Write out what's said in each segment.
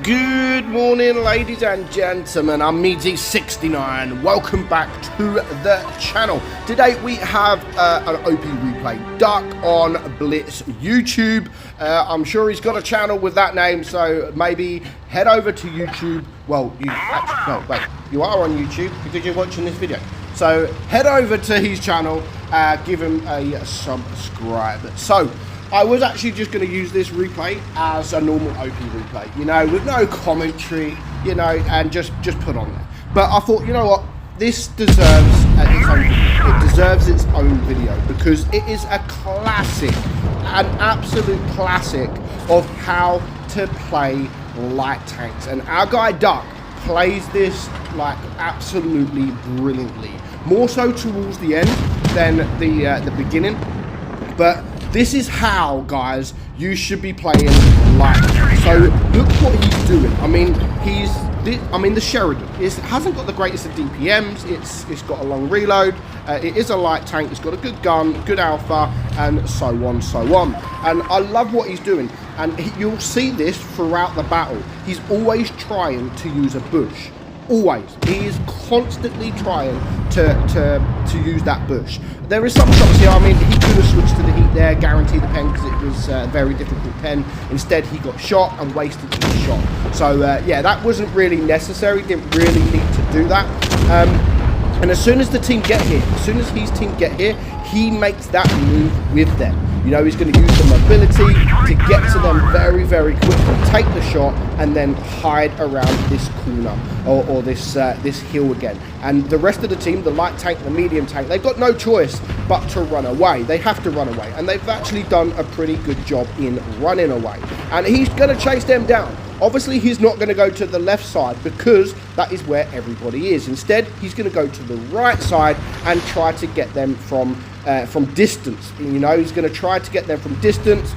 Good morning, ladies and gentlemen. I'm meadsy69. Welcome back to the channel. Today we have an OP replay, Duck on Blitz YouTube. I'm sure he's got a channel with that name, so maybe head over to YouTube. Well, you are on YouTube because you're watching this video. So head over to his channel, give him a subscribe. So I was actually just going to use this replay as a normal OP replay, you know, with no commentary, you know, and just put on there. But I thought, you know what, this deserves its own video. It deserves its own video because it is a classic, an absolute classic of how to play light tanks. And our guy Duck plays this like absolutely brilliantly, more so towards the end than the beginning. But this is how, guys, you should be playing light. So look what he's doing. I mean, the Sheridan hasn't got the greatest of DPMs. It's got a long reload. It is a light tank. It's got a good gun, good alpha, and so on, so on. And I love what he's doing. And you'll see this throughout the battle. He's always trying to use a bush. Always. He is constantly trying to use that bush. There is some shots here. I mean, he could have switched to the heat there, guaranteed the pen because it was a very difficult pen. Instead, he got shot and wasted his shot. So, yeah, that wasn't really necessary. Didn't really need to do that. And as soon as the team get here, as soon as his team get here, he makes that move with them. You know, he's going to use the mobility to get to them very, very quickly, take the shot, and then hide around this corner or this hill again. And the rest of the team, the light tank, the medium tank, they've got no choice but to run away. They have to run away, and they've actually done a pretty good job in running away. And he's going to chase them down. Obviously, he's not going to go to the left side because that is where everybody is. Instead, he's going to go to the right side and try to get them from distance. You know, he's going to try to get them from distance,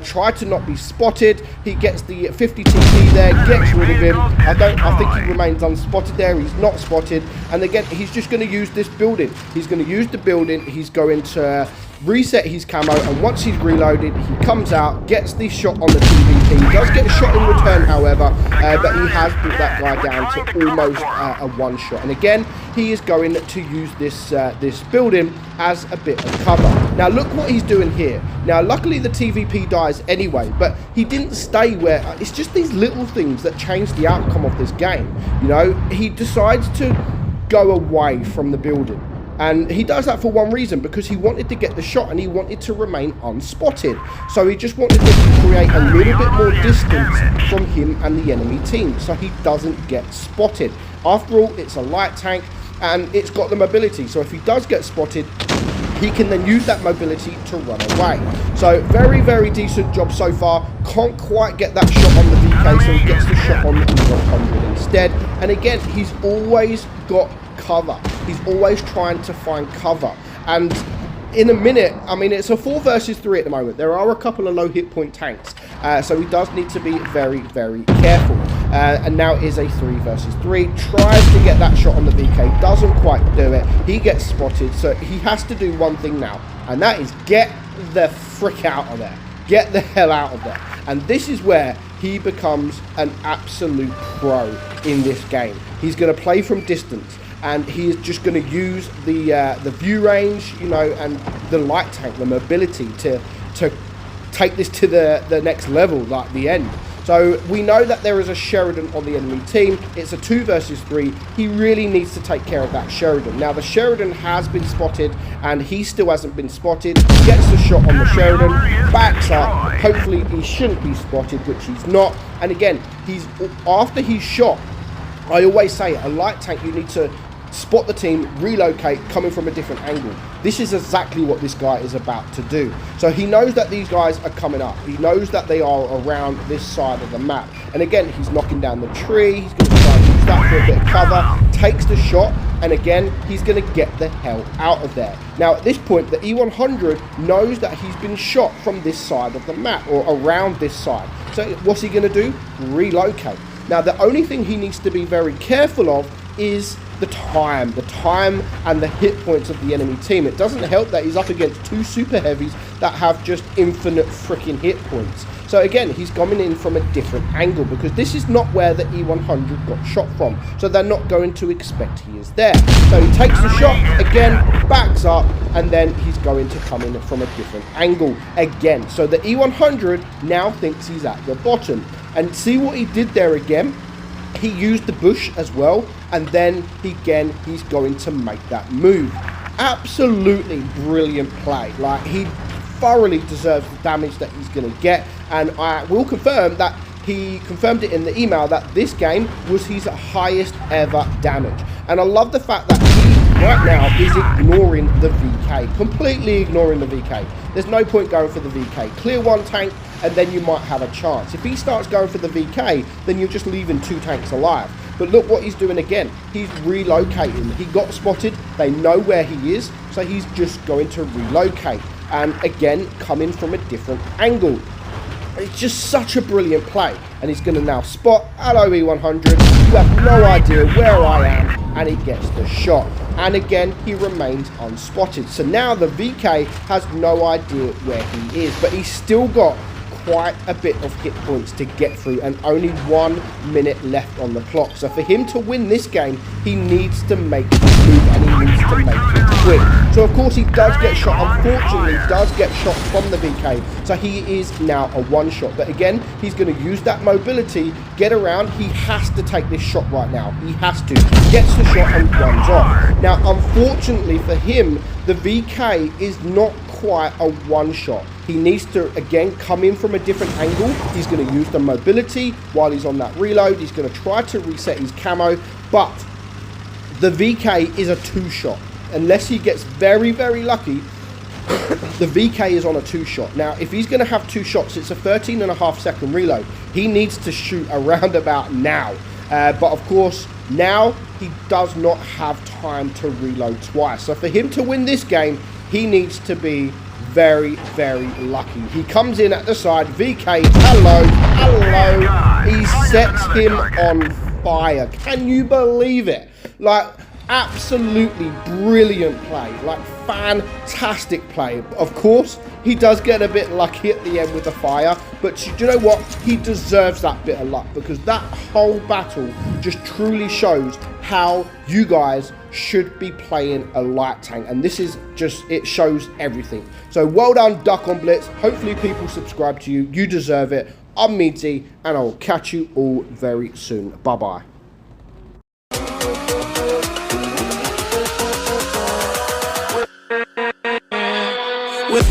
try to not be spotted. He gets the 50 TP there, gets rid of him. I think he remains unspotted there. He's not spotted. And again, he's just going to use this building. He's going to use the building. He's going to reset his camo, and once he's reloaded, he comes out, gets the shot on the TVP. He does get a shot in return, however, but he has brought that guy down to almost a one shot. And again, he is going to use this building as a bit of cover. Now look what he's doing here. Now luckily the TVP dies anyway, but he didn't stay where. It's just these little things that change the outcome of this game. You know, he decides to go away from the building. And he does that for one reason, because he wanted to get the shot and he wanted to remain unspotted. So he just wanted to create a little bit more distance from him and the enemy team so he doesn't get spotted. After all, it's a light tank and it's got the mobility. So if he does get spotted, he can then use that mobility to run away. So very, very decent job so far. Can't quite get that shot on the VK, so he gets the shot on the E100 instead. And again, he's always got cover. He's always trying to find cover. And in a minute, I mean, it's a 4 versus 3 at the moment. There are a couple of low hit point tanks, so he does need to be very, very careful. And now it is a 3 versus 3. Tries to get that shot on the VK, doesn't quite do it. He gets spotted, so he has to do one thing now, and that is get the frick out of there. Get the hell out of there. And this is where he becomes an absolute pro in this game. He's going to play from distance, and he is just going to use the view range, you know, and the light tank, the mobility to take this to the next level, like the end. So we know that there is a Sheridan on the enemy team. It's a 2 versus 3. He really needs to take care of that Sheridan. Now the Sheridan has been spotted and he still hasn't been spotted. Gets the shot on the Sheridan, backs up. Hopefully he shouldn't be spotted, which he's not. And again, after he's shot, I always say a light tank, you need to spot the team, relocate, coming from a different angle. This is exactly what this guy is about to do. So he knows that these guys are coming up. He knows that they are around this side of the map. And again, he's knocking down the tree. He's going to try and use that for a bit of cover. Takes the shot. And again, he's going to get the hell out of there. Now, at this point, the E100 knows that he's been shot from this side of the map, or around this side. So what's he going to do? Relocate. Now, the only thing he needs to be very careful of is the time and the hit points of the enemy team. It doesn't help that he's up against 2 super heavies that have just infinite freaking hit points. So again, he's coming in from a different angle because this is not where the E100 got shot from. So they're not going to expect he is there. So he takes the shot, again, backs up, and then he's going to come in from a different angle again. So the E100 now thinks he's at the bottom. And see what he did there again? He used the bush as well, and then again, he's going to make that move. Absolutely brilliant play. Like, he thoroughly deserves the damage that he's going to get, and I will confirm that he confirmed it in the email that this game was his highest ever damage. And I love the fact that he right now is ignoring the VK, completely ignoring the VK. There's no point going for the VK. Clear one tank and then you might have a chance. If he starts going for the VK, then you're just leaving 2 tanks alive. But look what he's doing again. He's relocating. He got spotted. They know where he is, so he's just going to relocate. And again, coming from a different angle. It's just such a brilliant play. And he's going to now spot, hello E100, you have no idea where I am, and he gets the shot. And again, he remains unspotted. So now the VK has no idea where he is, but he's still got quite a bit of hit points to get through and only 1 minute left on the clock. So for him to win this game, he needs to make this move and he needs to make it quick. So of course he does get shot, unfortunately does get shot from the VK. So he is now a one-shot. But again, he's going to use that mobility, get around. He has to take this shot right now. He has to. Gets the shot and runs off. Now, unfortunately for him, the VK is not quite a one-shot. He needs to, again, come in from a different angle. He's going to use the mobility while he's on that reload. He's going to try to reset his camo, but the VK is a 2-shot. Unless he gets very, very lucky, the VK is on a 2-shot. Now, if he's going to have 2 shots, it's a 13.5-second reload. He needs to shoot around about now. But of course, now he does not have time to reload twice. So for him to win this game, he needs to be very, very lucky. He comes in at the side, VK, hello, he sets him on fire. Can you believe it? Like, absolutely brilliant play, like fantastic play. Of course, he does get a bit lucky at the end with the fire, but do you know what? He deserves that bit of luck because that whole battle just truly shows how you guys should be playing a light tank, and this is just, it shows everything. So well done, Duck on Blitz. Hopefully people subscribe to you. You deserve it. I'm Meadsy, and I will catch you all very soon. Bye bye. With